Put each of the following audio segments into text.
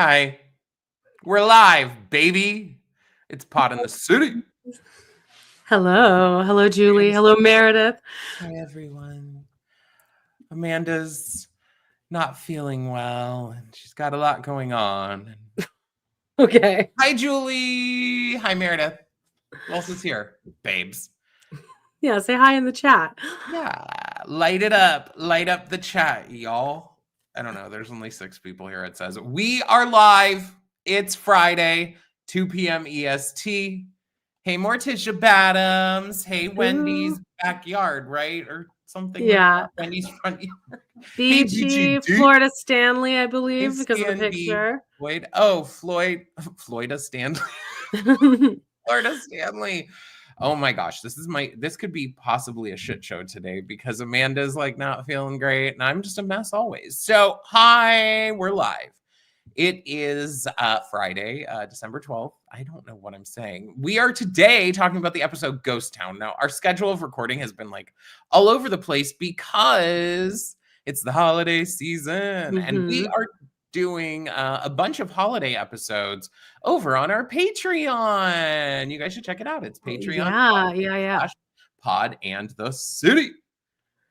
Hi. We're live, baby. It's Pod in the City. Hello. Hello, Julie. Hello, Meredith. Hi, everyone. Amanda's not feeling well, and she's got a lot going on. Okay. Hi, Julie. Hi, Meredith. Who else is here? Babes. Yeah, say hi in the chat. Yeah, light it up. Light up the chat, y'all. I don't know. There's only 6 people here, it says. We are live. It's Friday, 2 p.m. EST. Hey, Morticia Badams. Hey, Wendy's backyard, right? Or something Yeah. like that. Wendy's front yard. Beachy, BGD. Florida Stanley, I believe, Hey, because of the Stan B. picture. Floyd. Oh, Floyda Stanley. Florida Stanley. Oh my gosh, this could be possibly a shit show today because Amanda's like not feeling great and I'm just a mess always. So, hi, we're live. It is Friday, December 12th. I don't know what I'm saying. We are today talking about the episode Ghost Town. Now, our schedule of recording has been like all over the place because it's the holiday season and we are doing a bunch of holiday episodes over on our Patreon. You guys should check it out. It's Patreon. Yeah. Pod and the City.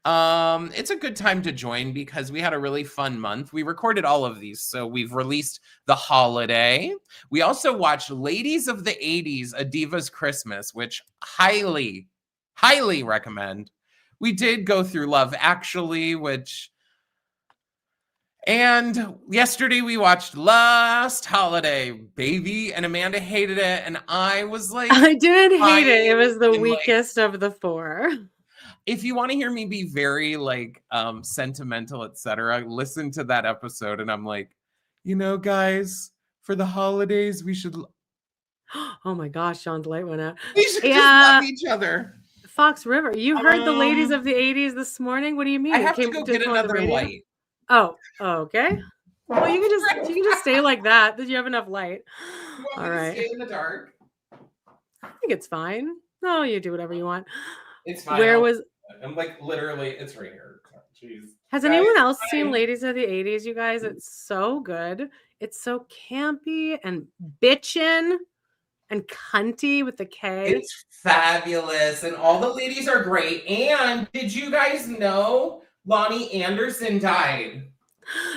It's a good time to join because we had a really fun month. We recorded all of these, so we've released The Holiday. We also watched Ladies of the 80s, A Diva's Christmas, which highly recommend. We did go through Love Actually, and yesterday we watched Last Holiday, baby, and Amanda hated it, and I was like, I didn't hate it. It was the weakest of the 4. If you want to hear me be very like sentimental, etc., listen to that episode. And I'm like, guys, for the holidays, we should. Oh my gosh, Sean's light went out. We should just love each other. Fox River. You heard the Ladies of the 80s this morning? What do you mean? I have to go get another light. Oh, okay. Well, you can just stay like that. Did you have enough light? All right. Stay in the dark. I think it's fine. No, you do whatever you want. It's fine. I'm like literally, it's right here. Jeez. Has anyone else seen Ladies of the 80s, you guys? It's so good. It's so campy and bitchin' and cunty with the K. It's fabulous. And all the ladies are great. And did you guys know Lonnie Anderson died?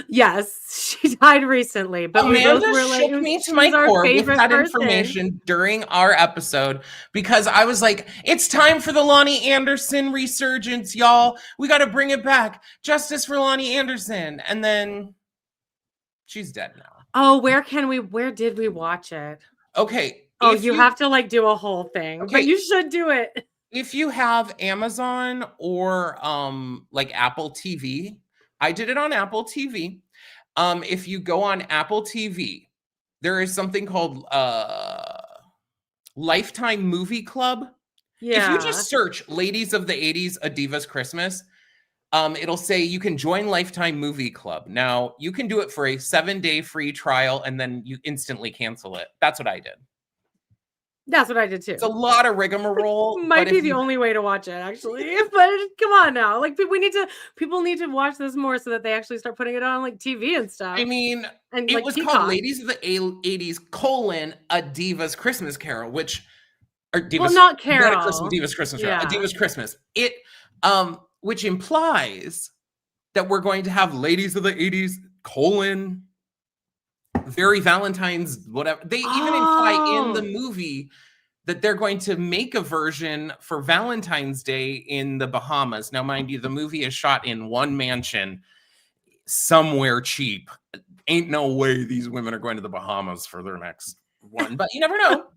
Yes, she died recently. But Amanda shook me to my core with that information during our episode because I was like, it's time for the Lonnie Anderson resurgence, y'all. We got to bring it back. Justice for Lonnie Anderson. And then she's dead now. Oh, where did we watch it? Okay. Oh, you have to like do a whole thing, okay. But you should do it. If you have Amazon or like Apple TV, I did it on Apple TV. If you go on Apple TV, there is something called Lifetime Movie Club. Yeah. If you just search Ladies of the 80s, A Diva's Christmas, it'll say you can join Lifetime Movie Club. Now, you can do it for a 7-day free trial, and then you instantly cancel it. That's what I did. That's what I did too. It's a lot of rigmarole. Might be the only way to watch it, actually. But come on now, like people need to watch this more so that they actually start putting it on like TV and stuff. I mean, and it like was Peacock. called Ladies of the 80s: A Diva's Christmas Carol, which not Carol. Diva's Christmas Carol, A Diva's Christmas. It which implies that we're going to have Ladies of the 80s: Very Valentine's, whatever. They even imply in the movie that they're going to make a version for Valentine's Day in the Bahamas. Now, mind you, the movie is shot in one mansion somewhere cheap. Ain't no way these women are going to the Bahamas for their next one, but you never know.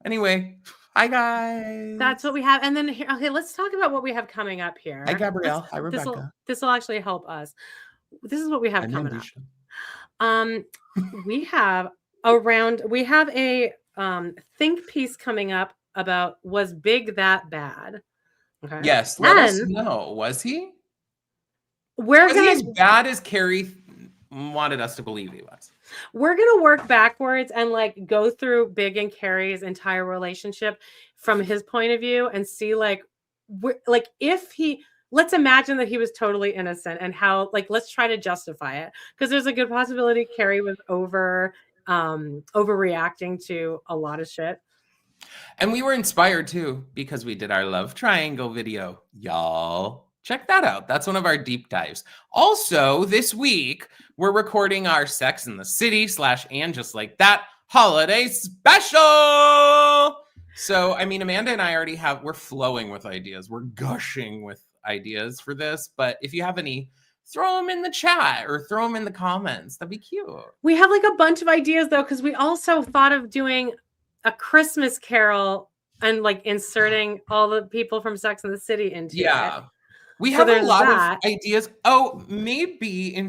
Anyway, hi guys. That's what we have. And then here, okay, let's talk about what we have coming up here. Hi Gabrielle. Hi Rebecca. This will actually help us. This is what we have coming up. We have a think piece coming up about was Big that bad? Okay. Yes, let us know. Was he? Was he as bad as Carrie wanted us to believe he was? We're gonna work backwards and like go through Big and Carrie's entire relationship from his point of view and see like if he let's imagine that he was totally innocent and how, like, let's try to justify it. Because there's a good possibility Carrie was overreacting to a lot of shit. And we were inspired too because we did our love triangle video. Y'all, check that out. That's one of our deep dives. Also, this week, we're recording our Sex in the City / and Just Like That holiday special. So, I mean, Amanda and I already we're flowing with ideas. We're gushing with ideas for this. But if you have any, throw them in the chat or throw them in the comments. That'd be cute. We have like a bunch of ideas though, because we also thought of doing a Christmas Carol and like inserting all the people from Sex and the City into it. We have a lot of ideas. Oh, maybe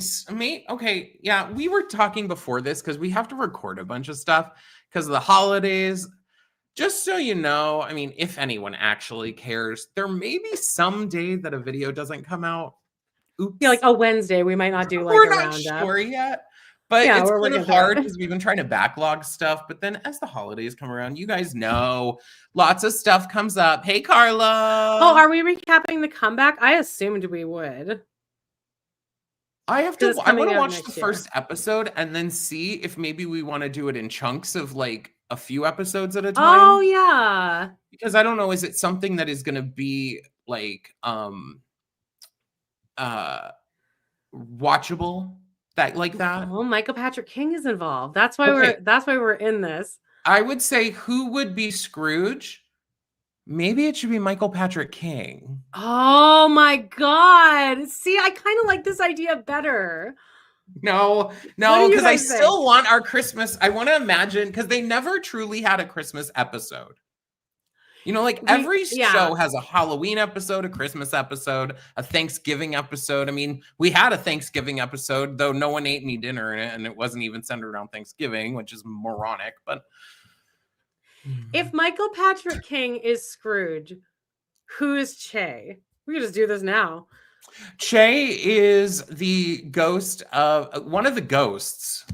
okay. Yeah, we were talking before this because we have to record a bunch of stuff because of the holidays. Just so you know, I mean, if anyone actually cares, there may be some day that a video doesn't come out. Oops. Yeah, like a Wednesday, we might not do like we're a not roundup. Sure yet. But it's kind of hard because we've been trying to backlog stuff. But then as the holidays come around, you guys know lots of stuff comes up. Hey, Carla. Oh, are we recapping the comeback? I assumed we would. I want to watch the first episode and then see if maybe we want to do it in chunks of like a few episodes at a time. Oh, yeah. Because I don't know, is it something that is going to be like watchable? That like that. Well, Michael Patrick King is involved. That's why we're in this. I would say who would be Scrooge? Maybe it should be Michael Patrick King. Oh my God. See, I kind of like this idea better. No, because I still want our Christmas. I want to imagine because they never truly had a Christmas episode. You know, like every show has a Halloween episode, a Christmas episode, a Thanksgiving episode. I mean, we had a Thanksgiving episode, though no one ate any dinner in it, and it wasn't even centered around Thanksgiving, which is moronic. But if Michael Patrick King is Scrooge, who is Che? We can just do this now. Che is the ghost of one of the ghosts.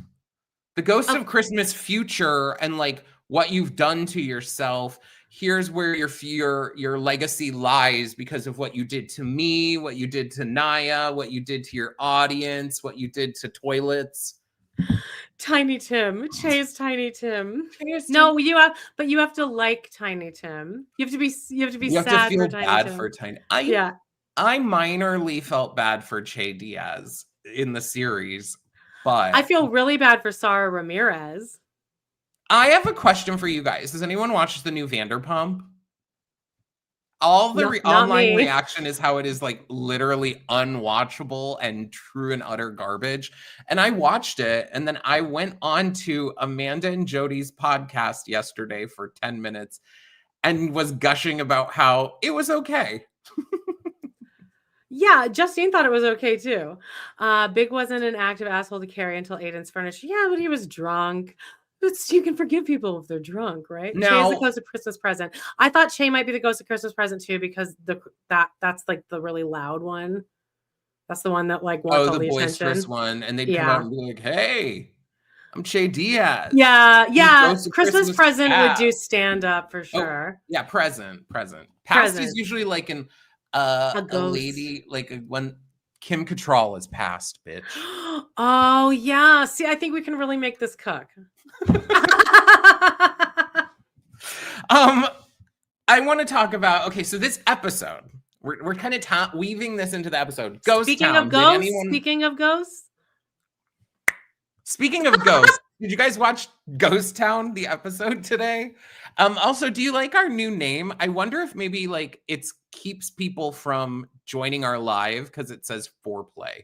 The ghost of Christmas future and like what you've done to yourself. Here's where your legacy lies because of what you did to me, what you did to Naya, what you did to your audience, what you did to toilets. Tiny Tim. Che's Tiny Tim. No, you have to like Tiny Tim. You have to be sad for Tiny Tim. For Tiny. I minorly felt bad for Che Diaz in the series, but I feel really bad for Sarah Ramirez. I have a question for you guys. Does anyone watch the new Vanderpump? All the online reaction is how it is like literally unwatchable and true and utter garbage. And I watched it and then I went on to Amanda and Jody's podcast yesterday for 10 minutes and was gushing about how it was okay. Yeah, Justine thought it was okay too. Big wasn't an active asshole to Carrie until Aiden's furniture. Yeah, but he was drunk. You can forgive people if they're drunk, right? No. Che's the ghost of Christmas present. I thought Che might be the ghost of Christmas present too, because that's like the really loud one. That's the one that like wants all the boisterous one, and they'd come out and be like, "Hey, I'm Che Diaz." Yeah. Christmas present would do stand up for sure. Oh, yeah, present. Past is usually like a lady, like when Kim Cattrall is past, bitch. Oh yeah. See, I think we can really make this cook. I want to talk about so this episode we're kind of weaving this into the episode. Speaking of ghosts, did you guys watch Ghost Town, the episode today? Also, do you like our new name? I wonder if maybe like it keeps people from joining our live because it says foreplay.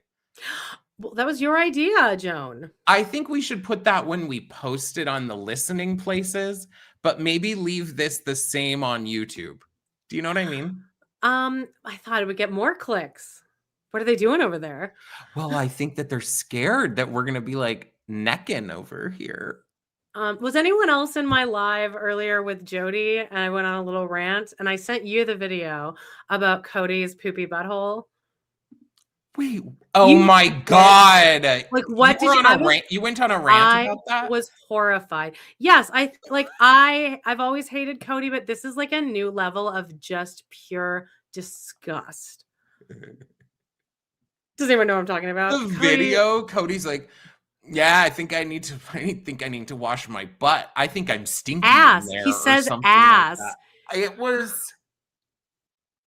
Well, that was your idea, Joan. I think we should put that when we post it on the listening places, but maybe leave this the same on YouTube. Do you know what I mean? I thought it would get more clicks. What are they doing over there? Well, I think that they're scared that we're going to be like necking over here. Was anyone else in my live earlier with Jody? And I went on a little rant and I sent you the video about Cody's poopy butthole. Wait, my God. Like, what you went on a rant about that? I was horrified. Yes, I've always hated Cody, but this is like a new level of just pure disgust. Does anyone know what I'm talking about? The video, Cody's like, yeah, I think I need to wash my butt. I think I'm stinky Ass. in there He or says something like ass. that. It was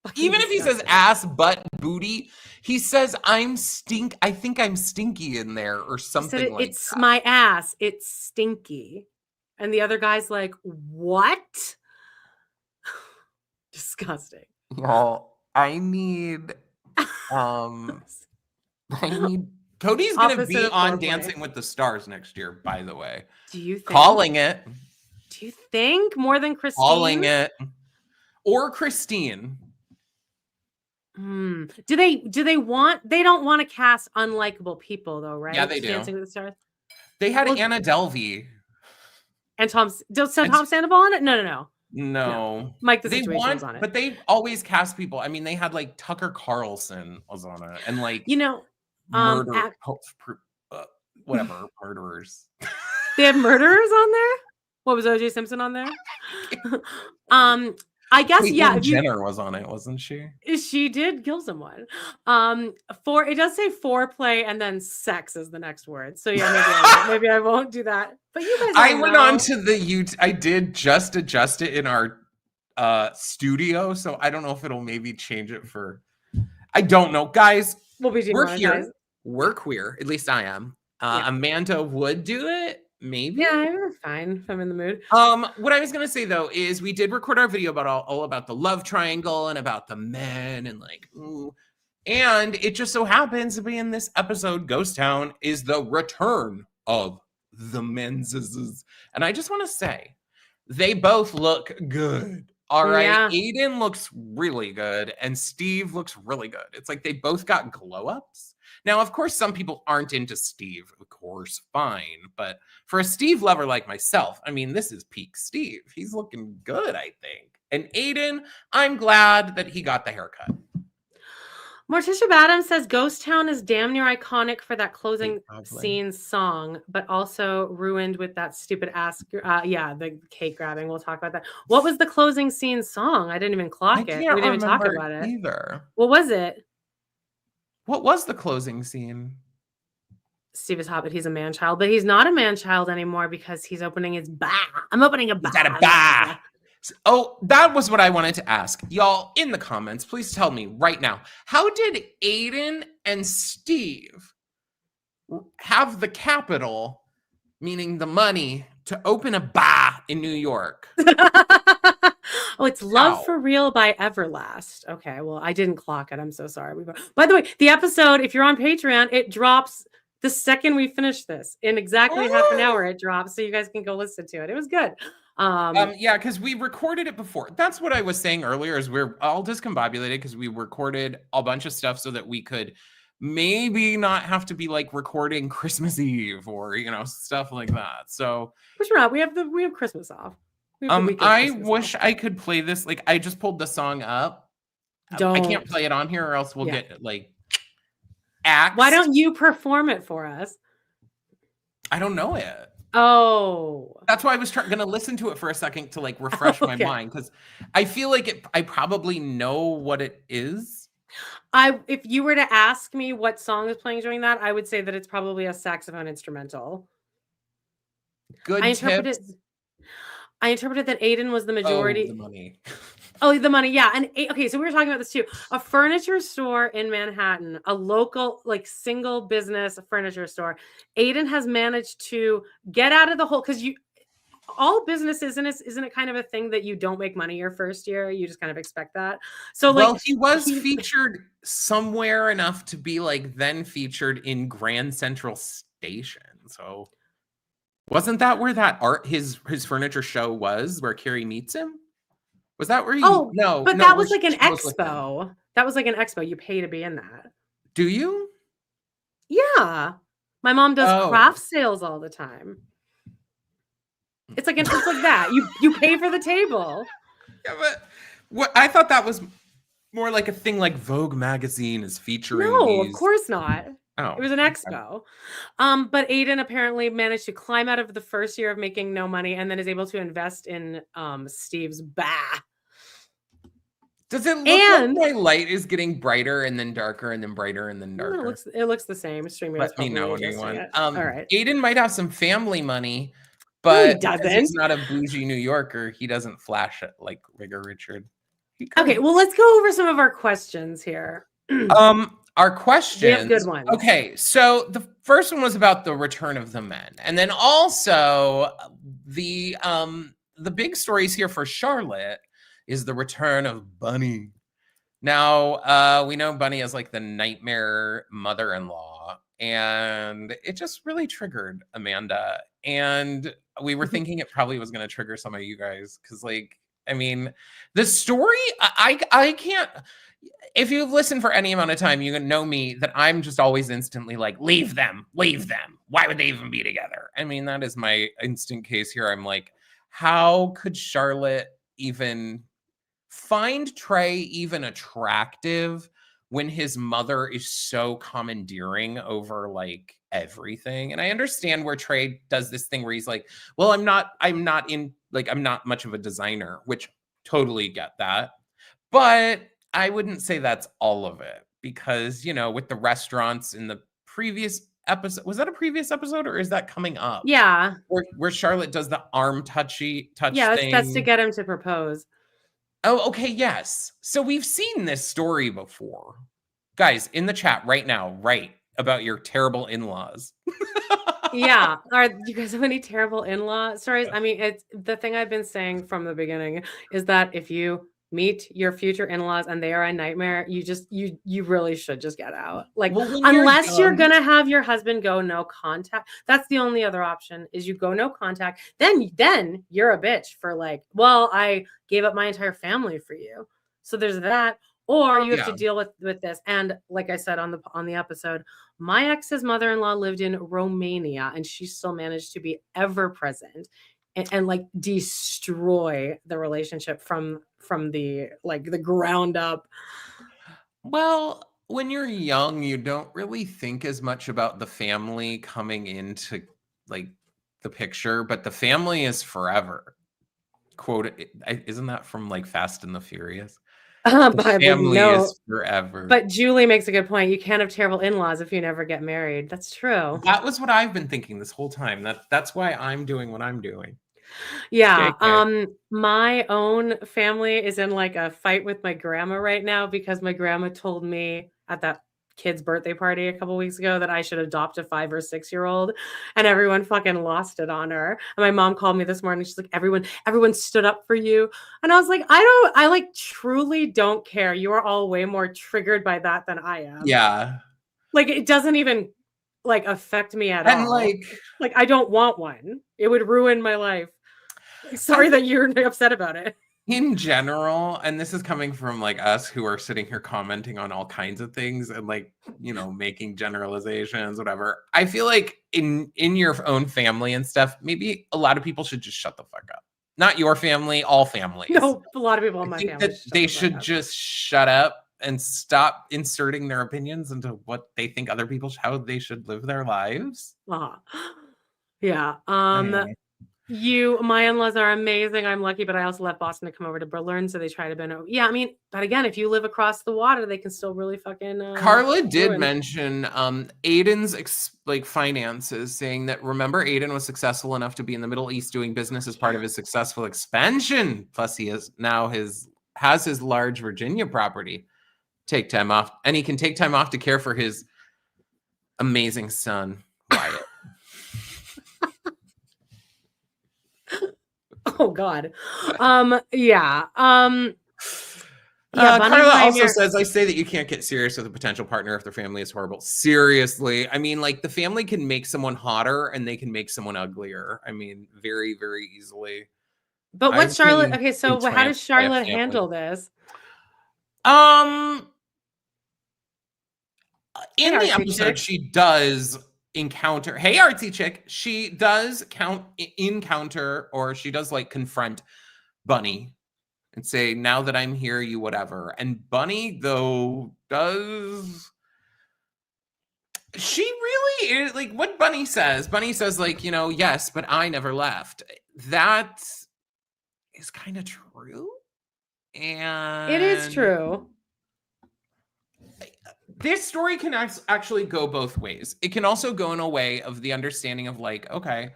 Fucking even if he says disgusting. ass, butt, booty, he says I think I'm stinky in there or He said something like it's that. my ass. It's stinky. And the other guy's like, what? Disgusting. Y'all, I need Cody's gonna Opposite be of on foreplay. Dancing with the Stars next year, by the way. Do you think? Calling it. Do you think more than Christine? Calling it. Or Christine. Do they want? They don't want to cast unlikable people though, right? Yeah, they do. Dancing with the Stars. They had Anna Delvey. And Tom Sandoval on it? No. No. Mike the Situation was on it. But they always cast people. I mean, they had like Tucker Carlson was on it, and like whatever murderers. They have murderers on there. What was O.J. Simpson on there? I guess Caitlyn Jenner was on it, wasn't she? She did kill someone. It does say foreplay and then sex is the next word. So yeah, maybe I won't do that. But you guys, I went on to the YouTube. I did just adjust it in our studio, so I don't know if it'll maybe change it for. I don't know, guys. We're here. We're queer. At least I am. Amanda would do it. Maybe. Yeah, that's fine if I'm in the mood. What I was gonna say though is we did record our video about all about the love triangle and about the men and like ooh. And it just so happens to be in this episode, Ghost Town is the return of the Menses. And I just want to say they both look good. All right. Yeah. Aiden looks really good and Steve looks really good. It's like they both got glow ups. Now, of course, some people aren't into Steve, of course, fine. But for a Steve lover like myself, I mean, this is peak Steve. He's looking good, I think. And Aiden, I'm glad that he got the haircut. Morticia Badham says Ghost Town is damn near iconic for that closing scene song, but also ruined with that stupid ass. The cake grabbing. We'll talk about that. What was the closing scene song? I didn't even clock it. We didn't even talk about it either. What was it? What was the closing scene? Steve is hot, but he's a man child. But he's not a man child anymore because he's opening his bar. I'm opening a bar. He's at a bar. Oh, that was what I wanted to ask. Y'all, in the comments, please tell me right now. How did Aiden and Steve have the capital, meaning the money, to open a bar in New York? Oh, it's Love for Real by Everlast. Okay, well, I didn't clock it. I'm so sorry. By the way, the episode, if you're on Patreon, it drops the second we finish this. In exactly half an hour, it drops, so you guys can go listen to it. It was good. Yeah, because we recorded it before. That's what I was saying earlier, is we're all discombobulated because we recorded a bunch of stuff so that we could maybe not have to be like recording Christmas Eve or, stuff like that. So which we're not. We have Christmas off. I wish I could play this. Like, I just pulled the song up. I can't play it on here or else we'll get like axed. Why don't you perform it for us? I don't know it. Oh. That's why I was going to listen to it for a second to like refresh my mind, because I feel like I probably know what it is. If you were to ask me what song is playing during that, I would say that it's probably a saxophone instrumental. Good tips. I interpreted that Aiden was the majority. Oh, the money. The money, yeah. And okay, so we were talking about this too. A furniture store in Manhattan, a local, like, single business furniture store. Aiden has managed to get out of the hole, because all businesses, isn't it kind of a thing that you don't make money your first year? You just kind of expect that. So, like, he was featured somewhere enough to be like then featured in Grand Central Station. So wasn't that where that his furniture show was, where Carrie meets him? Was that where you? Oh, no. But that was like an expo. That was like an expo. You pay to be in that. Do you? Yeah. My mom does craft sales all the time. It's like that. You pay for the table. Yeah, but I thought that was more like a thing like Vogue magazine is featuring. No, of course not. Oh, it was an expo. But Aiden apparently managed to climb out of the first year of making no money and then is able to invest in Steve's bar. Does it look And like my light is getting brighter and then darker and then brighter and then darker? it looks the same. Streaming is Let me know, probably adjusting anyone. it. All right. Aiden might have some family money, No, he but because he's doesn't. not a bougie New Yorker, he doesn't flash it like Rigger Richard. Okay, well, let's go over some of our questions here. Our questions. We have good ones. Okay, so the first one was about the return of the men, and then also the big stories here for Charlotte is the return of Bunny. Now, we know Bunny is like the nightmare mother-in-law, and it just really triggered Amanda. And we were thinking it probably was going to trigger some of you guys because, like, I mean, the story, I can't. If you've listened for any amount of time, you know me that I'm just always instantly like, leave them, leave them. Why would they even be together? I mean, that is my instant case here. I'm like, how could Charlotte even find Trey even attractive when his mother is so commandeering over like everything? And I understand where Trey does this thing where he's like, well, I'm not much of a designer, which totally get that. But I wouldn't say that's all of it because, you know, with the restaurants in the previous episode, was that a previous episode or is that coming up? Yeah. Where Charlotte does the arm touch thing. That's to get him to propose. Oh, okay, yes. So we've seen this story before. Guys, in the chat right now, write about your terrible in-laws. Yeah. Are you guys have any terrible in-law stories? I mean, it's the thing I've been saying from the beginning is that if you meet your future in-laws and they are a nightmare, you really should just get out. Like, well, unless you're gonna have your husband go no contact. That's the only other option is you go no contact. Then you're a bitch for like, well, I gave up my entire family for you. So there's that. Or you have to deal with this. And like I said on the episode, my ex's mother-in-law lived in Romania and she still managed to be ever present and like destroy the relationship from the like the ground up. Well, when you're young, you don't really think as much about the family coming into like the picture, but the family is forever. Quote, isn't that from like Fast and the Furious? The family is forever. But Julie makes a good point. You can't have terrible in-laws if you never get married. That's true. That was what I've been thinking this whole time. That's why I'm doing what I'm doing. Yeah. My own family is in like a fight with my grandma right now because my grandma told me at that kid's birthday party a couple weeks ago that I should adopt a 5 or 6 year old, and everyone fucking lost it on her. And my mom called me this morning. She's like, everyone stood up for you. And I was like, I like truly don't care. You are all way more triggered by that than I am. Yeah. Like it doesn't even like affect me at all. And like I don't want one. It would ruin my life. Sorry that you're upset about it. In general, and this is coming from like us who are sitting here commenting on all kinds of things and like, you know, making generalizations, whatever. I feel like in your own family and stuff, maybe a lot of people should just shut the fuck up. Not your family, all families. No, a lot of people in my family. They should just shut up and stop inserting their opinions into what they think other people, how they should live their lives. Yeah. My in-laws are amazing. I'm lucky, but I also left Boston to come over to Berlin, so they try to bend over. Yeah, I mean, but again, if you live across the water, they can still really fucking. Carla did mention Aiden's finances, saying that remember Aiden was successful enough to be in the Middle East doing business as part of his successful expansion. Plus, he has his large Virginia property. Take time off, and he can take time off to care for his amazing son, Wyatt. Oh God. Carla also says, I say that you can't get serious with a potential partner if their family is horrible. Seriously. I mean, like the family can make someone hotter and they can make someone uglier. I mean, very, very easily. But what's Charlotte? Okay, so how does Charlotte handle this? In the episode, she does encounter artsy chick, she does encounter or she does like confront Bunny and say, now that I'm here, you whatever. And Bunny though she really is like what Bunny says like, you know, yes, but I never left. That is kind of true. And It is true. this story can actually go both ways. It can also go in a way of the understanding of like, okay,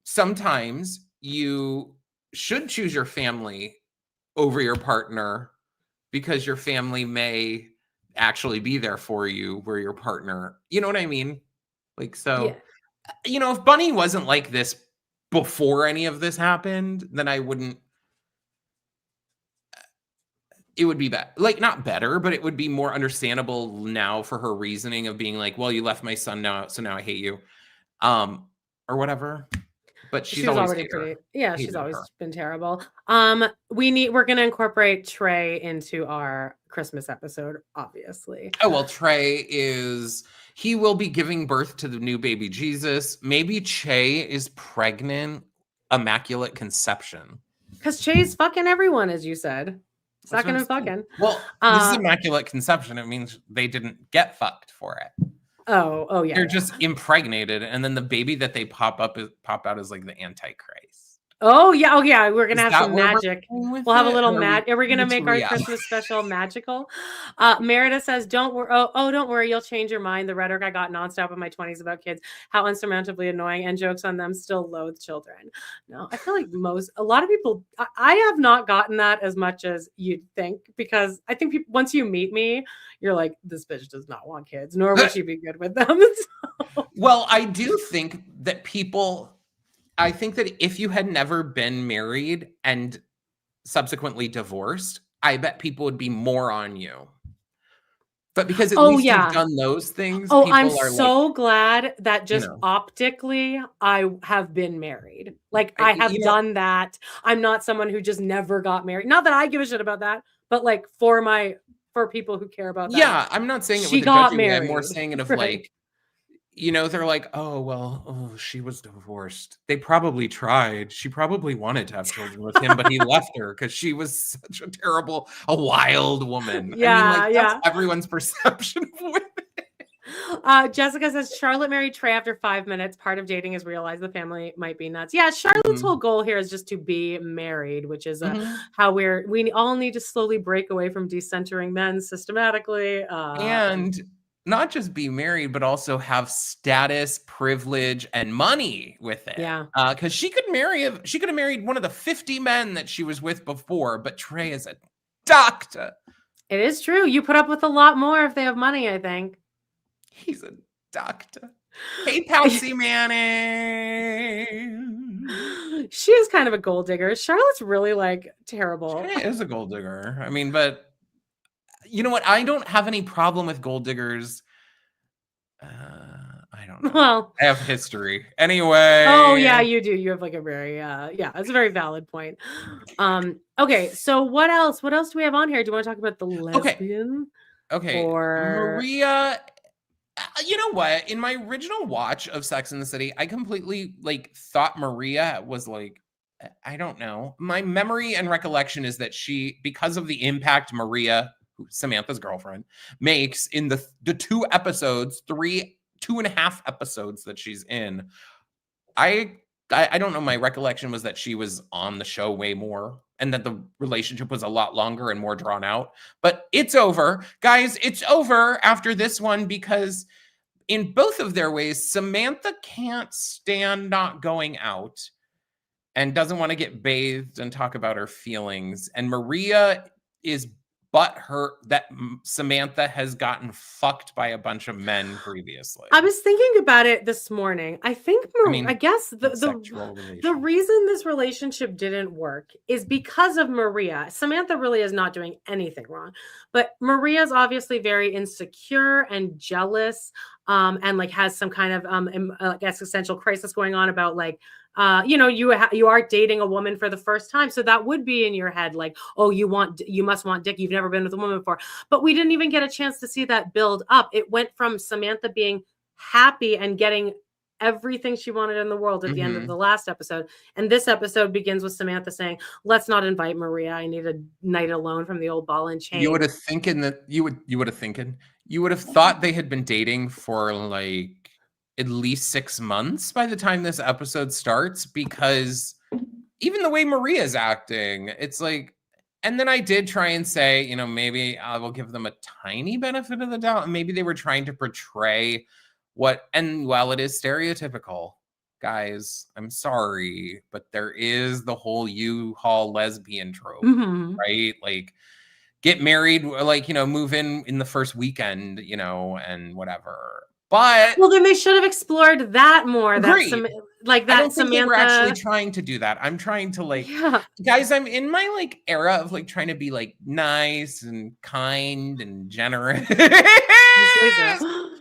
sometimes you should choose your family over your partner because your family may actually be there for you where your partner, you know what I mean? Like, Yeah. so, if Bunny wasn't like this before any of this happened, then I wouldn't, it would be like not better, but it would be more understandable now for her reasoning of being like, well, you left my son now, so now I hate you, or whatever. But She she's was always already pretty. Yeah, she's hated always her. been terrible. We're gonna incorporate Trey into our Christmas episode, obviously. Oh, well, he will be giving birth to the new baby Jesus. Maybe Che is pregnant, immaculate conception. Because Che's fucking everyone, as you said. That's what Sucking I'm and saying. fucking. Well, this is immaculate conception. It means they didn't get fucked for it. Oh yeah. They're just impregnated, and then the baby that they pop out is like the Antichrist. Oh yeah. We're gonna Is have that some where we're magic. going with We'll have a it, little or Are we gonna it's make our reality? Christmas special magical? Merida says, "Don't worry. Oh, don't worry. You'll change your mind. The rhetoric I got nonstop in my 20s about kids, how unsurmountably annoying, and jokes on them still loathe children." No, I feel like a lot of people. I have not gotten that as much as you'd think, because I think people, once you meet me, you're like, this bitch does not want kids, nor would she be good with them. Well, I do think that I think that if you had never been married and subsequently divorced, I bet people would be more on you. But because at least you've done those things, Oh, I'm people are like, so glad that just optically I have been married. Like, I have done that. I'm not someone who just never got married. Not that I give a shit about that, but like for people who care about that. Yeah, I'm not saying it with a judging way. I'm more saying it of like, they're like, oh, well, she was divorced. They probably tried. She probably wanted to have children with him, but he left her because she was such a wild woman. Yeah, I mean, like, that's everyone's perception of women. Jessica says, Charlotte married Trey after 5 minutes. Part of dating is realize the family might be nuts. Yeah, Charlotte's whole goal here is just to be married, which is how we all need to slowly break away from decentering men systematically. And not just be married, but also have status, privilege, and money with it. Yeah. Because she could have married one of the 50 men that she was with before, but Trey is a doctor. It is true. You put up with a lot more if they have money, I think. He's a doctor. Hey, Pouncy Manning. She is kind of a gold digger. Charlotte's really like terrible. She is a gold digger. I mean, but you know what? I don't have any problem with gold diggers. I don't know. Well, I have history. Anyway. Oh, yeah, you do. You have like a very, it's a very valid point. Okay, so what else? What else do we have on here? Do you want to talk about the lesbian? Okay. Or Maria, you know what? In my original watch of Sex and the City, I completely like thought Maria was like, I don't know. My memory and recollection is that because of the impact Maria, Samantha's girlfriend, makes in the 2.5 episodes that she's in. I don't know. My recollection was that she was on the show way more and that the relationship was a lot longer and more drawn out. But it's over. Guys, it's over after this one because in both of their ways, Samantha can't stand not going out and doesn't want to get bathed and talk about her feelings. And Maria is butthurt that Samantha has gotten fucked by a bunch of men previously. I was thinking about it this morning. I think, I guess the reason this relationship didn't work is because of Maria. Samantha really is not doing anything wrong, but Maria's obviously very insecure and jealous, and like has some kind of existential crisis going on about like, you are dating a woman for the first time. So that would be in your head like, oh, you must want dick. You've never been with a woman before. But we didn't even get a chance to see that build up. It went from Samantha being happy and getting everything she wanted in the world at the end of the last episode. And this episode begins with Samantha saying, let's not invite Maria. I need a night alone from the old ball and chain. You would have thought they had been dating for like at least 6 months by the time this episode starts, because even the way Maria's acting, it's like, And then I did try and say, you know, maybe I will give them a tiny benefit of the doubt. And maybe they were trying to portray and while it is stereotypical, guys, I'm sorry, but there is the whole U-Haul lesbian trope, right? Like, get married, like, you know, move in the first weekend, you know, and whatever. But well, then they should have explored that more. agreed. Like I that don't think they were actually Samantha. trying to do that. I'm trying to like, Yeah. guys, I'm in my like era of like trying to be like nice and kind and generous.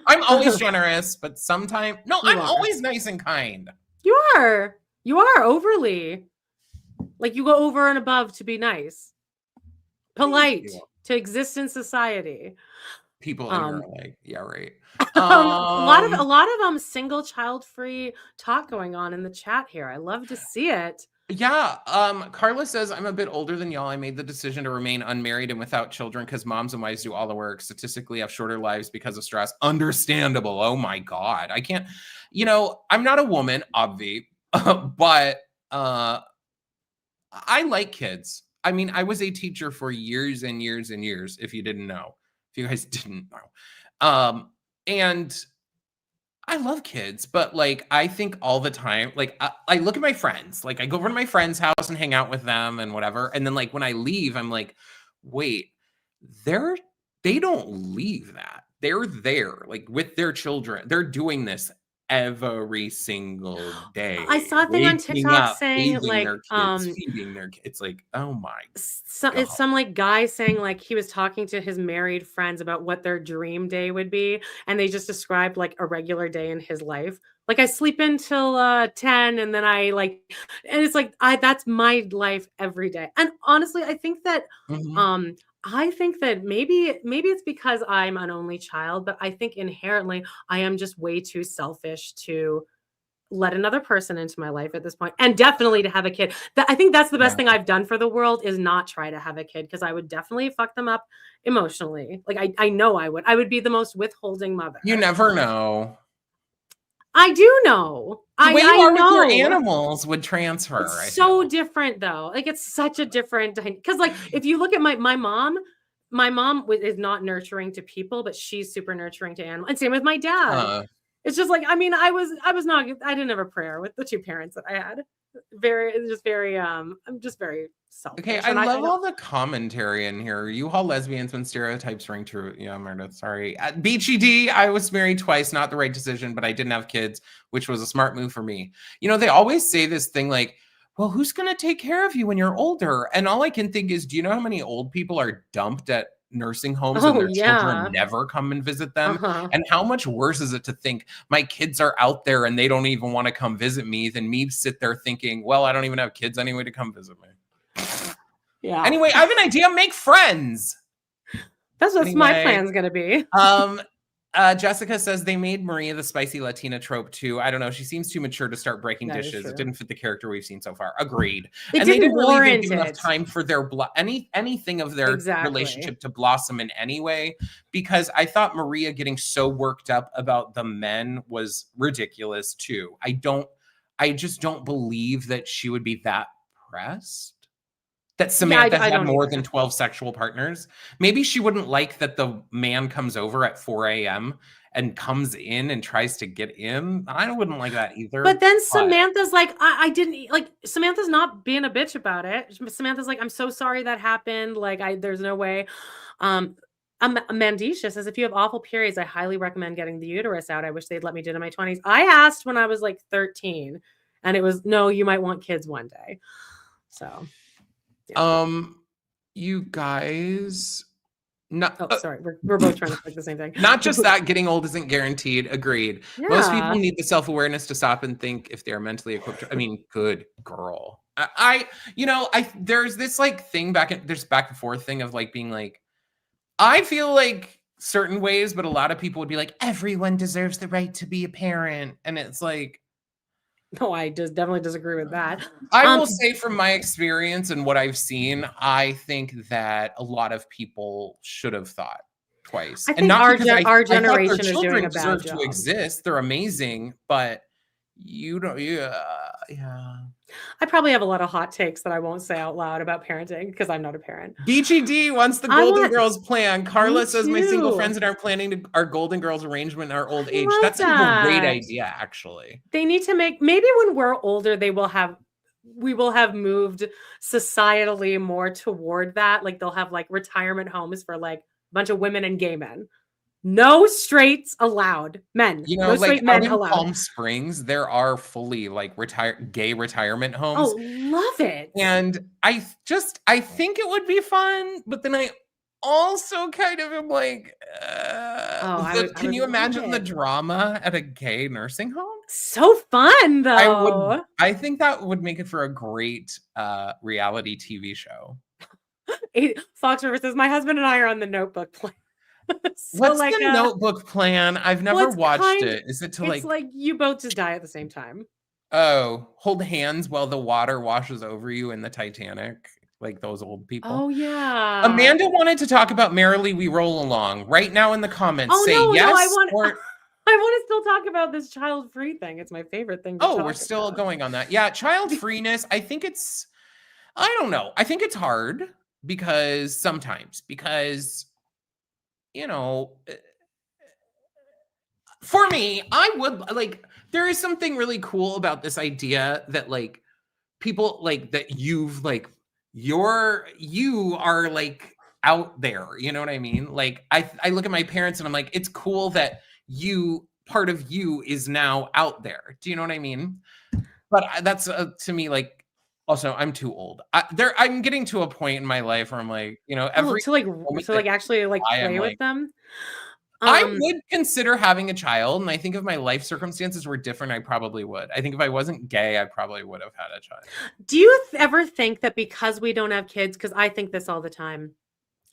I'm always generous, but sometimes no, I'm always nice and kind. You are overly, like, you go over and above to be nice, polite, to exist in society. People in here are like, yeah, right. A lot of single child free talk going on in the chat here. I love to see it. Yeah. Carla says, I'm a bit older than y'all. I made the decision to remain unmarried and without children because moms and wives do all the work, statistically have shorter lives because of stress. Understandable. Oh my God. I can't, you know, I'm not a woman, obvi, but I like kids. I mean, I was a teacher for years and years and years, if you didn't know, if you guys didn't know. And I love kids, but like, I think all the time, like, I look at my friends, like I go over to my friend's house and hang out with them and whatever. And then like, when I leave, I'm like, wait, they don't leave that. They're there, like with their children. They're doing this every single day. I saw a thing on TikTok saying like, feeding their kids. It's like, oh my God. It's some like guy saying like he was talking to his married friends about what their dream day would be, and they just described like a regular day in his life. Like, I sleep until 10, and then I like, and it's like that's my life every day. And honestly, I think that I think that maybe it's because I'm an only child, but I think inherently I am just way too selfish to let another person into my life at this point, and definitely to have a kid. I think that's the best thing I've done for the world, is not try to have a kid, because I would definitely fuck them up emotionally. Like, I know I would be the most withholding mother. You never know. I do know. The way you are with your animals would transfer. It's so different though. Like, it's such a different, because like if you look at my mom is not nurturing to people, but she's super nurturing to animals. And same with my dad. It's just like, I mean, I didn't have a prayer with the two parents that I had. I'm just very selfish. Okay, I love all the commentary in here. U-Haul lesbians when stereotypes ring true. Yeah, Miranda, sorry. Beachy D, I was married twice, not the right decision, but I didn't have kids, which was a smart move for me. You know, they always say this thing like, well, who's going to take care of you when you're older? And all I can think is, do you know how many old people are dumped at nursing homes and their children never come and visit them? And how much worse is it to think my kids are out there and they don't even want to come visit me than me sit there thinking, well, I don't even have kids anyway to come visit me. Yeah. Anyway, I have an idea. Make friends. That's what my plan's going to be. Jessica says they made Maria the spicy Latina trope too. I don't know. She seems too mature to start breaking dishes. It didn't fit the character we've seen so far. Agreed. And they didn't really give enough time for their anything of their relationship to blossom in any way, because I thought Maria getting so worked up about the men was ridiculous too. I just don't believe that she would be that pressed that Samantha had more than 12 sexual partners. Maybe she wouldn't like that the man comes over at 4 a.m. and comes in and tries to get in. I wouldn't like that either. But then Samantha's like, I didn't, like, Samantha's not being a bitch about it. Samantha's like, I'm so sorry that happened. Like, there's no way. Mandisha says, if you have awful periods, I highly recommend getting the uterus out. I wish they'd let me do it in my 20s. I asked when I was like 13, and it was, no, you might want kids one day. So... Yeah. You guys, sorry, we're both trying to click the same thing. Not just that, getting old isn't guaranteed. Agreed. Yeah. Most people need the self-awareness to stop and think if they're mentally equipped. I mean, good girl. There's this like thing there's back and forth thing of like being like, I feel like certain ways, but a lot of people would be like, everyone deserves the right to be a parent, and it's like, no, I just definitely disagree with that. I will say from my experience and what I've seen, I think that a lot of people should have thought twice. I think our generation is doing a bad job. To exist. They're amazing, but You don't, yeah. I probably have a lot of hot takes that I won't say out loud about parenting because I'm not a parent. BGD wants the I Golden want- Girls plan. Carla Me says my single too. friends and are planning our Golden Girls arrangement in our old age. love That's a great that. idea, actually. They need to make, maybe when we're older, we will have moved societally more toward that. Like they'll have like retirement homes for like a bunch of women and gay men. No straights allowed. Men. You know, No like straight men out in allowed. Palm Springs, there are fully like gay retirement homes. Oh, love it. And I think it would be fun, but then I also kind of am like, can you imagine the drama at a gay nursing home? So fun, though. I think that would make it for a great reality TV show. Fox River says, my husband and I are on the Notebook plan. So what's like the Notebook plan? I've never watched it. Is it to it's like you both just die at the same time? Oh, hold hands while the water washes over you in the Titanic, like those old people. Oh yeah. Amanda wanted to talk about Merrily We Roll Along. Right now in the comments, say yes. I want to still talk about this child-free thing. It's my favorite thing to talk about. We're still going on that. Yeah, child freeness. I don't know. I think it's hard because you know, for me, I would like, there is something really cool about this idea that like people like that you are like out there, you know what I mean? Like I look at my parents and I'm like, it's cool that part of you is now out there. Do you know what I mean? But that's to me, like, also I'm too old. I'm getting to a point in my life where I'm like, you know, actually like play with them. I would consider having a child, and I think if my life circumstances were different, I probably would. I think if I wasn't gay, I probably would have had a child. Do you ever think that because we don't have kids, because I think this all the time,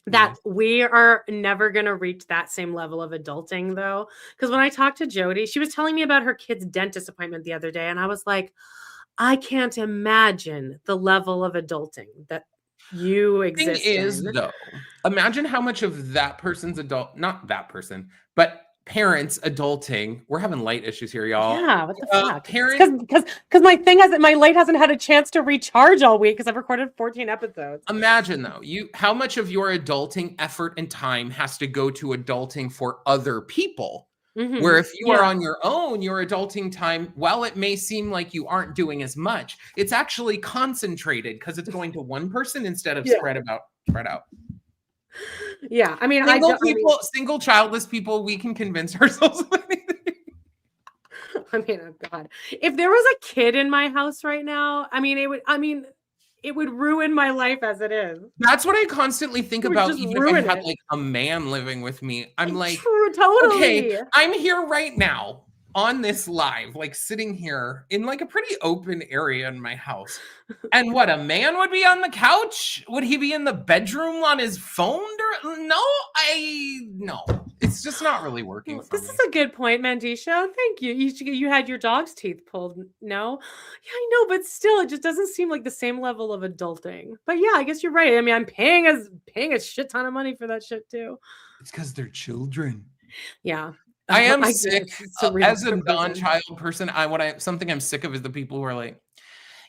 that we are never going to reach that same level of adulting, though? Because when I talked to Jody, she was telling me about her kid's dentist appointment the other day, and I was like, I can't imagine the level of adulting that you exist in. Though, imagine how much of that person's not that person, but parents adulting. We're having light issues here, y'all. Yeah, what the fuck? Parents, because my light hasn't had a chance to recharge all week because I've recorded 14 episodes. Imagine though, how much of your adulting effort and time has to go to adulting for other people. Mm-hmm. Where if you are on your own, your adulting time, while it may seem like you aren't doing as much, it's actually concentrated because it's going to one person instead of spread out. Yeah, I mean, single childless people, we can convince ourselves of anything. I mean, oh God, if there was a kid in my house right now, it would ruin my life as it is. That's what I constantly think about. Even if I had like a man living with me, I'm like, totally. Okay, I'm here right now on this live, like sitting here in like a pretty open area in my house. And what, a man would be on the couch? Would he be in the bedroom on his phone? No. It's just not really working for me. This is a good point, Mandisha. Thank you. You had your dog's teeth pulled. No? Yeah, I know, but still, it just doesn't seem like the same level of adulting. But yeah, I guess you're right. I mean, I'm paying a shit ton of money for that shit too. It's because they're children. Yeah. I am sick as a non-child person. Something I'm sick of is the people who are like,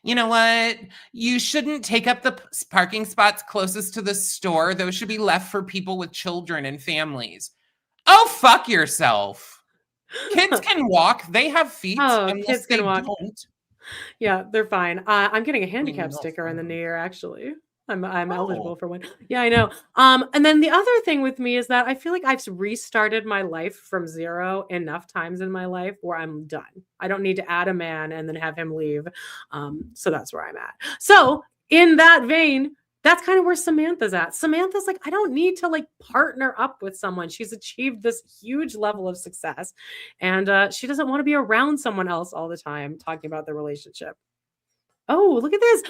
you know what? You shouldn't take up the parking spots closest to the store. Those should be left for people with children and families. Oh, fuck yourself. Kids can walk. They have feet. Kids can walk. Don't. Yeah, they're fine. I'm getting a handicap sticker in the new year, actually. I'm eligible for one. Yeah, I know. And then the other thing with me is that I feel like I've restarted my life from zero enough times in my life where I'm done. I don't need to add a man and then have him leave. So that's where I'm at. So in that vein, that's kind of where Samantha's at. Samantha's like, I don't need to like partner up with someone. She's achieved this huge level of success, and she doesn't want to be around someone else all the time talking about their relationship. Oh, look at this.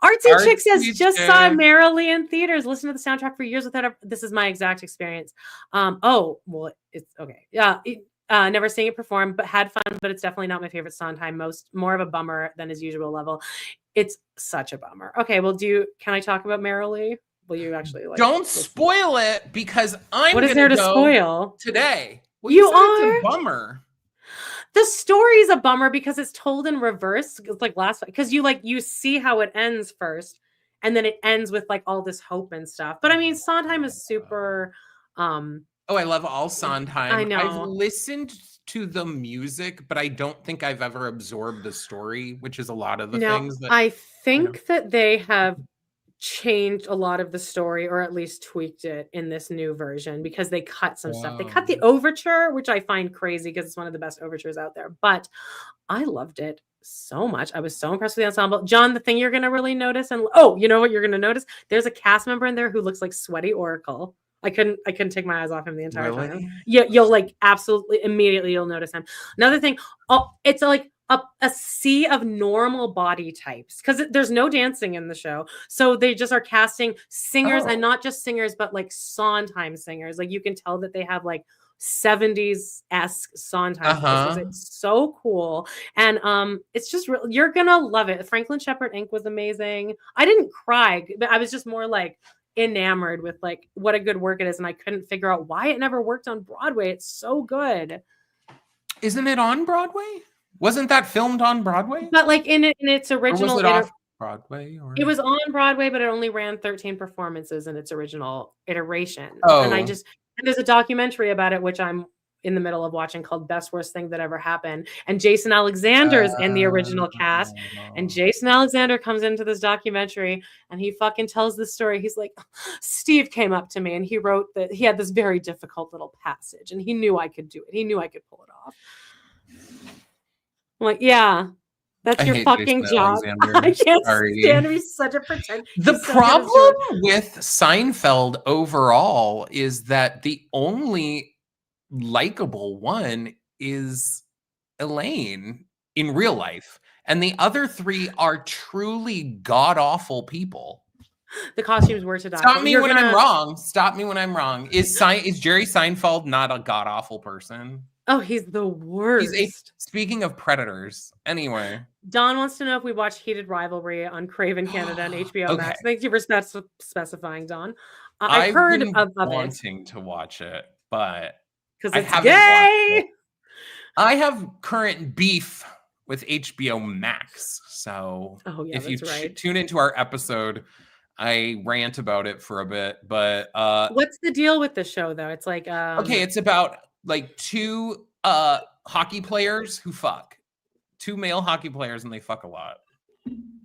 Artsy Chick says, just saw Merrily in theaters. Listen to the soundtrack for years without this is my exact experience. Well, it's okay. Yeah. Never seeing it perform, but had fun, but it's definitely not my favorite Sondheim. More of a bummer than his usual level. It's such a bummer. Okay, well, can I talk about Merrily? Will you actually don't spoil it because I'm what is there to spoil today? Well, you are it's a bummer. The story's a bummer because it's told in reverse. It's like last, because you see how it ends first, and then it ends with like all this hope and stuff. But I mean, Sondheim is super. Oh, I love all I Sondheim. I've know. listened to the music, but I don't think I've ever absorbed the story, which is a lot of the Now, things that I you know. think that they have changed a lot of the story, or at least tweaked it in this new version, because they cut some stuff. They cut the Whoa. overture, which I find crazy because it's one of the best overtures out there. But I loved it so much. I was so impressed with the ensemble. John, the thing you're going to really notice, and oh, you know what you're going to notice? There's a cast member in there who looks like Sweaty Oracle. I couldn't take my eyes off him the entire time. Really? Yeah, you'll like absolutely immediately you'll notice him. Another thing, it's like a sea of normal body types, because there's no dancing in the show. So they just are casting singers, and not just singers, but like Sondheim singers. Like you can tell that they have like 70s-esque Sondheim voices. It's so cool. And it's just you're gonna love it. Franklin Shepherd Inc. was amazing. I didn't cry, but I was just more like enamored with like what a good work it is, and I couldn't figure out why it never worked on Broadway. It's so good. Isn't it on Broadway? Wasn't that filmed on Broadway? But like in its original, or was it off Broadway? Or... It was on Broadway, but it only ran 13 performances in its original iteration. Oh. And there's a documentary about it, which I'm in the middle of watching, called Best Worst Thing That Ever Happened. And Jason Alexander's in the original cast. And Jason Alexander comes into this documentary and he fucking tells the story. He's like, Steve came up to me and he wrote that he had this very difficult little passage and he knew I could do it. He knew I could pull it off. I'm like, yeah, that's your fucking job. I can't stand to be such a pretend. The problem with Seinfeld overall is that the only likable one is Elaine in real life, and the other three are truly god-awful people. The costumes were to die. Stop me when I'm wrong. Stop me when I'm wrong. Is Jerry Seinfeld not a god-awful person? Oh, he's the worst. Speaking of predators, anyway. Don wants to know if we watched Heated Rivalry on Craven Canada and HBO Max. Thank you for specifying, Don. I've heard of wanting to watch it, but because it's gay. I have current beef with HBO Max, so if you tune into our episode, I rant about it for a bit. But what's the deal with the show, though? It's like it's about like two hockey players who fuck. Two male hockey players, and they fuck a lot.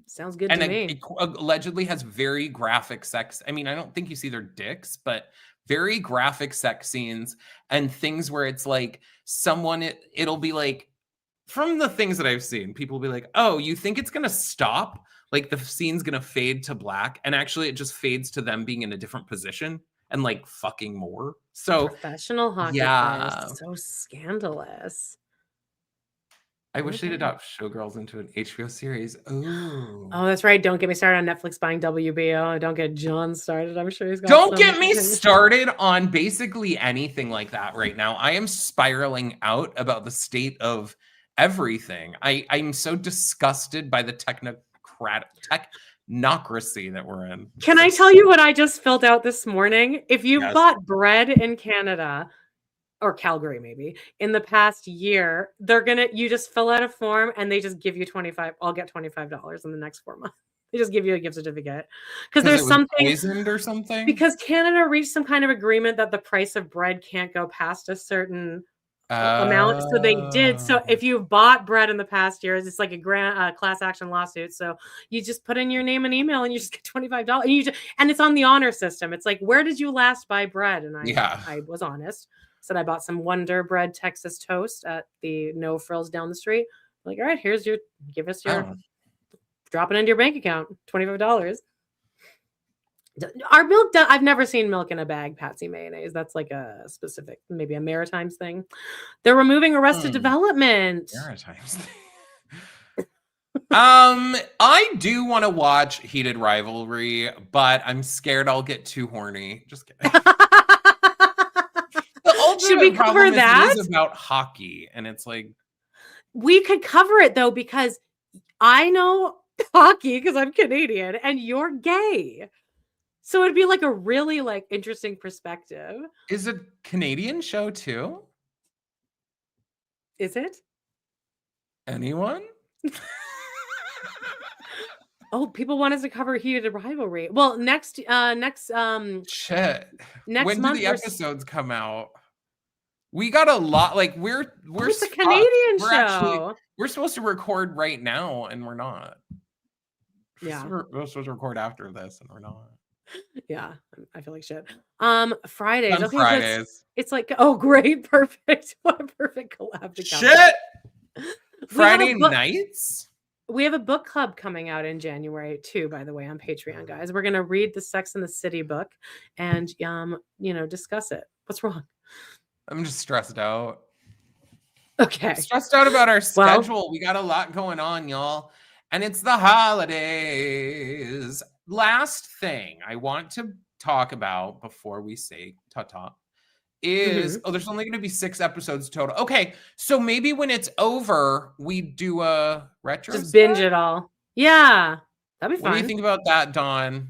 Sounds good to me. It allegedly has very graphic sex. I mean, I don't think you see their dicks, but very graphic sex scenes and things where it's like it'll be like, from the things that I've seen, people will be like, oh, you think it's gonna stop? Like the scene's gonna fade to black, and actually it just fades to them being in a different position and like fucking more. So professional hockey players, so scandalous. I wish they'd adopt Showgirls into an HBO series. Oh, that's right. Don't get me started on Netflix buying WBO. Don't get John started. I'm sure he's got. Don't get me started on basically anything like that right now. I am spiraling out about the state of everything. I'm so disgusted by the technocracy that we're in. Can I tell you what I just filled out this morning? If you bought bread in Canada, or Calgary maybe, in the past year, you just fill out a form and they just give you I'll get $25 in the next 4 months. They just give you a gift certificate. Because there's something poisoned or something? Because Canada reached some kind of agreement that the price of bread can't go past a certain amount. So they did. So if you've bought bread in the past years, it's like a class action lawsuit. So you just put in your name and email and you just get $25. And it's on the honor system. It's like, where did you last buy bread? And I was honest. Said I bought some Wonder Bread Texas toast at the No Frills down the street. Like, all right, give us your drop it into your bank account, $25. Our milk, I've never seen milk in a bag, Patsy mayonnaise. That's like a specific, maybe a Maritimes thing. They're removing Arrested Development. Maritimes thing. I do want to watch Heated Rivalry, but I'm scared I'll get too horny. Just kidding. Should we cover that? It is about hockey, and it's like we could cover it though, because I know hockey because I'm Canadian and you're gay. So it'd be like a really like interesting perspective. Is it a Canadian show too? Is it? Anyone? Oh, people want us to cover Heated Rivalry. Well, next Shit. next When do month the episodes come out? We got a lot. Like we're it's a fucked. Canadian We're actually show. we're supposed to record right now, and we're not. Yeah. We're supposed to record after this, and we're not. Yeah, I feel like shit. Fridays. On Okay, Fridays. so it's like, oh, great, perfect. What a perfect collab to cover. Shit. Friday nights. We have a book club coming out in January too, by the way, on Patreon, guys. We're gonna read the Sex and the City book and discuss it. What's wrong? I'm just stressed out. Okay. I'm stressed out about our schedule. We got a lot going on, y'all. And it's the holidays. Last thing I want to talk about before we say ta-ta is, there's only going to be 6 episodes total. Okay, so maybe when it's over, we do a retro. Just binge it all. Yeah, that'd be fun. What do you think about that, Dawn?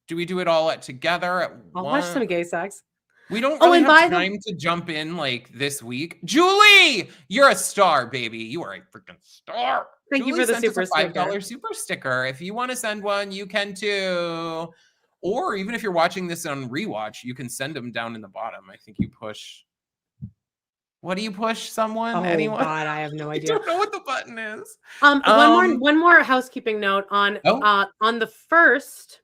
Do we do it all together at I'll once? watch some gay sex. We don't really have time to jump in like this week. Julie, you're a star, baby. You are a freaking star. Thank you for the super $5 super sticker. If you want to send one, you can too. Or even if you're watching this on rewatch, you can send them down in the bottom. I think you push. What do you push? Someone? Oh, anyone? God, I have no idea. I don't know what the button is. One more housekeeping note on the first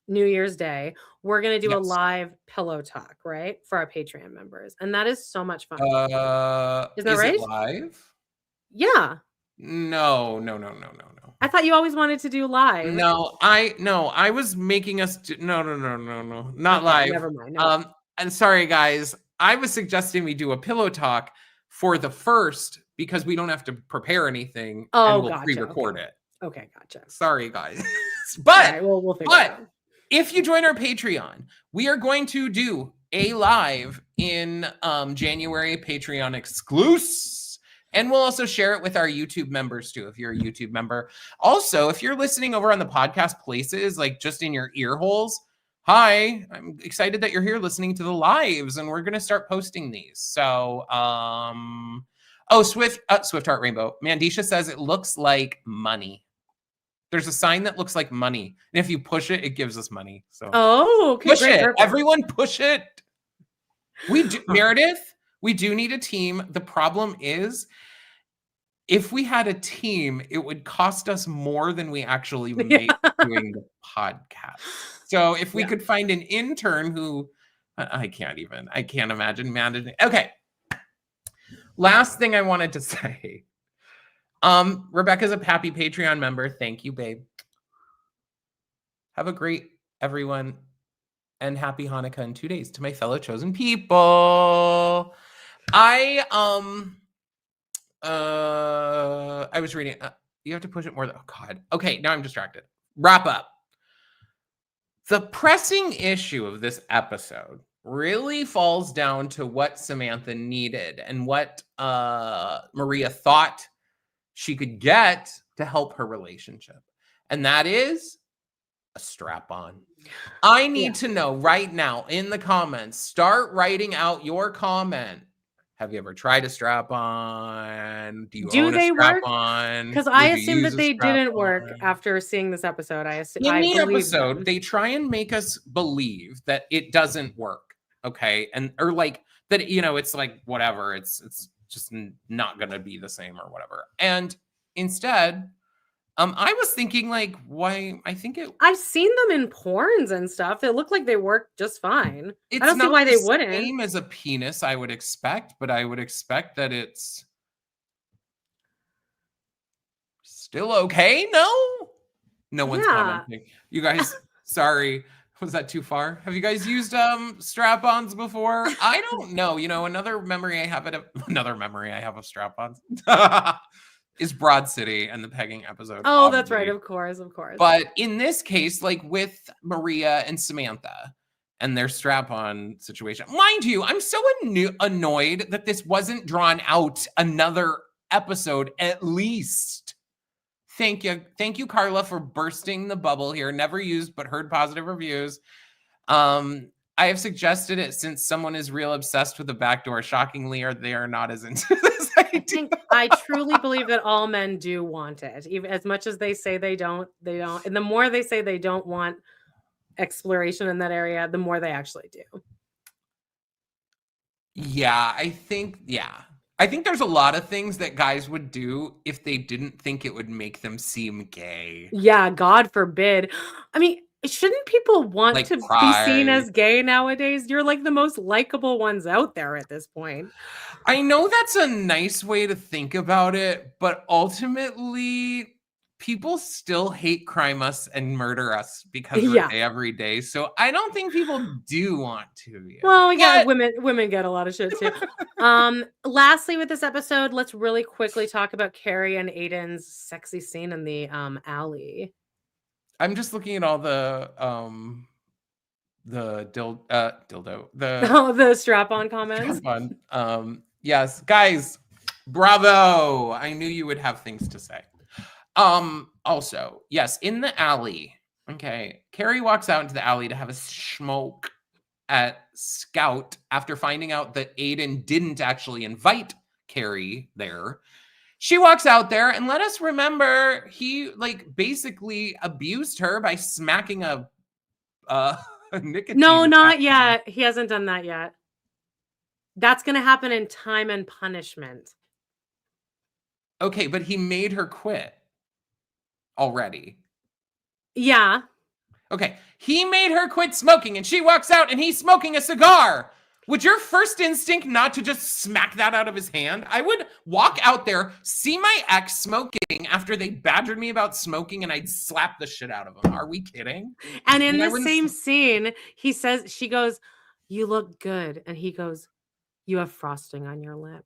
New Year's Day, we're going to do a live pillow talk, right? For our Patreon members. And that is so much fun. Isn't that right? It live? Yeah. No. I thought you always wanted to do live. No, I was making us no, not live. Never mind. No. And sorry, guys. I was suggesting we do a pillow talk for the first because we don't have to prepare anything and we'll pre-record it. Okay, gotcha. Sorry, guys. But we'll figure it out. If you join our Patreon, we are going to do a live in January, Patreon exclusive. And we'll also share it with our YouTube members too, if you're a YouTube member. Also, if you're listening over on the podcast places, like just in your ear holes, hi, I'm excited that you're here listening to the lives, and we're going to start posting these. So, Swift Heart Rainbow. Mandisha says it looks like money. There's a sign that looks like money. And if you push it, it gives us money. So okay, push it. Perfect. Everyone push it. Meredith, we do need a team. The problem is if we had a team, it would cost us more than we actually make doing the podcast. So if we could find an intern who I can't imagine managing. Okay. Last thing I wanted to say. Rebecca's a happy Patreon member. Thank you, babe. Have a great everyone and happy Hanukkah in 2 days to my fellow chosen people. I was reading. You have to push it more. Oh God. Okay, now I'm distracted. Wrap up. The pressing issue of this episode really falls down to what Samantha needed and what Maria thought she could get to help her relationship. And that is a strap-on. I need to know right now in the comments, start writing out your comment. Have you ever tried a strap-on? Do own a strap-on? Because I assume that they didn't work after seeing this episode. In the episode, they try and make us believe that it doesn't work. Okay. Or like that, it's like whatever. It's just not going to be the same or whatever. And instead, I was thinking like, why? I've seen them in porns and stuff. It looked like they worked just fine. I don't see why they wouldn't. It's same as a penis, I would expect, but I would expect that it's still okay. No one's commenting. You guys, sorry. Was that too far? Have you guys used strap-ons before? I don't know. Another memory I have of strap-ons is Broad City and the pegging episode. Oh, that's right. Of course. But in this case, like with Maria and Samantha and their strap-on situation, mind you, I'm so annoyed that this wasn't drawn out another episode at least. Thank you, Carla, for bursting the bubble here. Never used, but heard positive reviews. I have suggested it since someone is real obsessed with the backdoor. Shockingly, or they are not as into this idea. I truly believe that all men do want it, even as much as they say they don't. They don't, and the more they say they don't want exploration in that area, the more they actually do. Yeah, I think there's a lot of things that guys would do if they didn't think it would make them seem gay. Yeah, God forbid. I mean, shouldn't people want Like to be seen cry. as gay nowadays? You're like the most likable ones out there at this point. I know that's a nice way to think about it, but ultimately people still hate crime us and murder us because we're Yeah. gay every day. So I don't think people do want to. Well, yeah, But women get a lot of shit too. Lastly with this episode, let's really quickly talk about Carrie and Aiden's sexy scene in the alley. I'm just looking at all the dildo, Oh, the strap-on comments. strap-on. Yes, guys, bravo. I knew you would have things to say. Also, yes, in the alley. Okay, Carrie walks out into the alley to have a smoke at Scout after finding out that Aiden didn't actually invite Carrie there. She walks out there, and let us remember he like basically abused her by smacking a nicotine. No, not yet. He hasn't done that yet. That's going to happen in Time and Punishment. Okay, but he made her quit already. Yeah. Okay, he made her quit smoking, and she walks out, and he's smoking a cigar. Would your first instinct not to just smack that out of his hand? I would walk out there, see my ex smoking after they badgered me about smoking, and I'd slap the shit out of him. Are we kidding? And in the same scene, she goes, "You look good." And he goes, "You have frosting on your lip."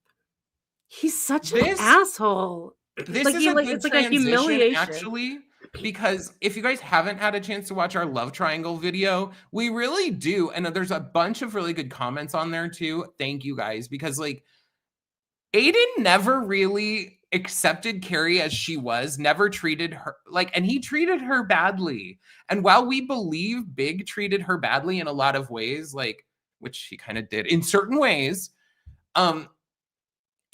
He's such an asshole. This is a good it's like a humiliation. actually, because if you guys haven't had a chance to watch our love triangle video, we really do. And there's a bunch of really good comments on there too. Thank you guys, because like Aiden never really accepted Carrie as she was, never treated her like, and he treated her badly. And while we believe Big treated her badly in a lot of ways, like, which he kind of did in certain ways,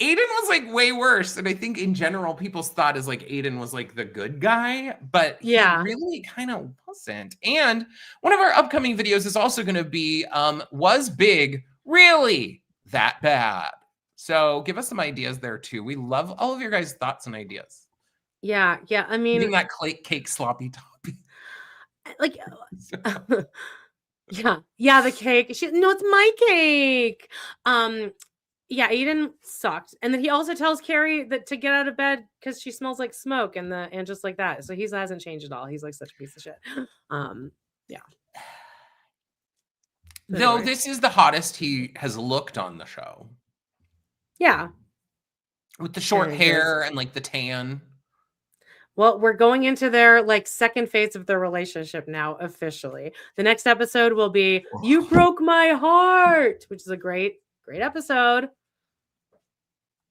Aiden was like way worse. And I think in general, people's thought is like Aiden was like the good guy, but he really kind of wasn't. And one of our upcoming videos is also going to be, was Big really that bad? So give us some ideas there too. We love all of your guys' thoughts and ideas. Yeah. Yeah. I mean, eating that cake sloppy toppy. Like, yeah, the cake. No, it's my cake. Yeah, Aiden sucked. And then he also tells Carrie that to get out of bed because she smells like smoke and just like that. So he hasn't changed at all. He's like such a piece of shit. Yeah. Though anyway. This is the hottest he has looked on the show. Yeah. With the short hair and like the tan. Well, we're going into their like second phase of their relationship now officially. The next episode will be You Broke My Heart, which is a great episode.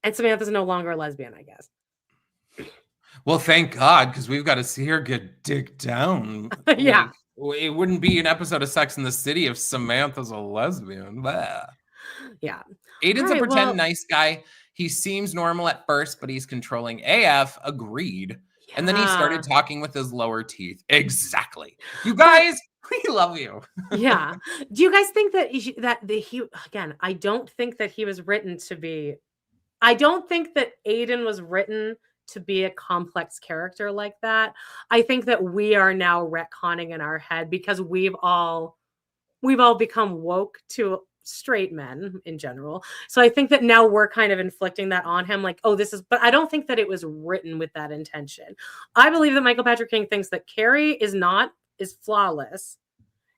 And Samantha's no longer a lesbian, I guess. Well, thank God, because we've got to see her get dick down. Yeah. Like, it wouldn't be an episode of Sex in the City if Samantha's a lesbian. Blah. Yeah. Aiden's a pretend nice guy. He seems normal at first, but he's controlling AF. Agreed. Yeah. And then he started talking with his lower teeth. Exactly. You guys, we love you. Yeah. Do you guys think that he again, I don't think that he was written to be, I don't think that Aiden was written to be a complex character like that. I think that we are now retconning in our head because we've all become woke to straight men in general. So I think that now we're kind of inflicting that on him, like, oh, this is, but I don't think that it was written with that intention. I believe that Michael Patrick King thinks that Carrie is flawless.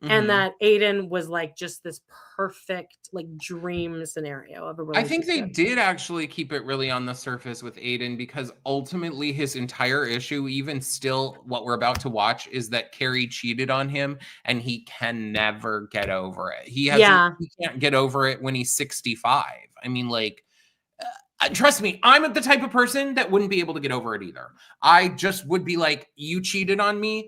Mm-hmm. And that Aiden was like just this perfect like dream scenario of a relationship. I think they did actually keep it really on the surface with Aiden, because ultimately his entire issue, even still what we're about to watch, is that Carrie cheated on him and he can never get over it. He can't get over it when he's 65. I mean, like, trust me, I'm the type of person that wouldn't be able to get over it either. I just would be like, you cheated on me.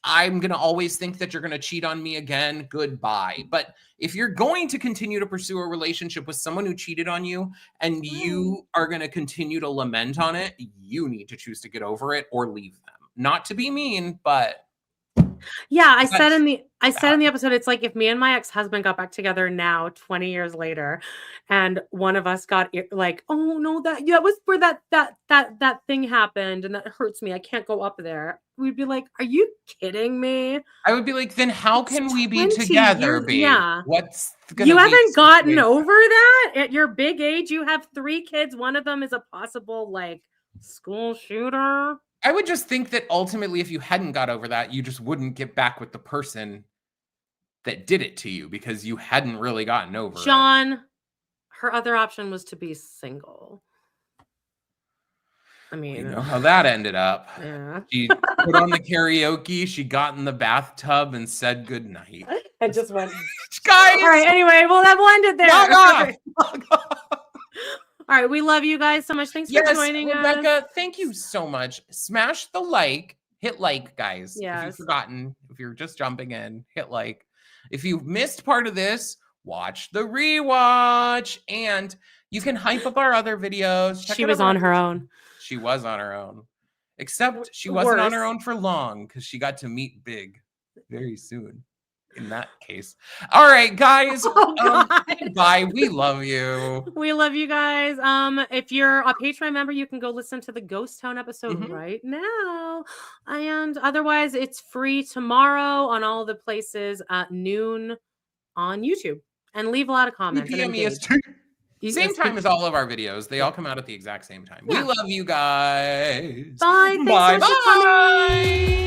I'm going to always think that you're going to cheat on me again. Goodbye. But if you're going to continue to pursue a relationship with someone who cheated on you and you are going to continue to lament on it, you need to choose to get over it or leave them. Not to be mean, but yeah, I said in the episode, it's like if me and my ex-husband got back together now, 20 years later, and one of us got like, oh no, that was where that thing happened, and that hurts me. I can't go up there. We'd be like, are you kidding me? I would be like, then how can we be 20 together, years, babe? yeah. What's gonna You be haven't gotten situation? over that at your big age? You have 3 kids. One of them is a possible like school shooter. I would just think that ultimately, if you hadn't got over that, you just wouldn't get back with the person that did it to you because you hadn't really gotten over it. John, her other option was to be single. I mean, you know how that ended up. Yeah. She put on the karaoke, she got in the bathtub and said goodnight. I just went, guys. All right, anyway, we'll end it there. Log off. All right, we love you guys so much. Thanks for joining Rebecca, us. thank you so much. Smash the like. Hit like, guys. Yes. If you've forgotten, if you're just jumping in, hit like. If you've missed part of this, watch the rewatch. And you can hype up our other videos. She was on her own. She was on her own. Except she wasn't on her own for long because she got to meet Big very soon. In that case. All right, guys. Bye. We love you. We love you guys. If you're a Patreon member, you can go listen to the Ghost Town episode right now. And otherwise, it's free tomorrow on all the places at noon on YouTube. And leave a lot of comments. Same time as all of our videos. They all come out at the exact same time. We love you guys. Bye. Thanks so much for coming.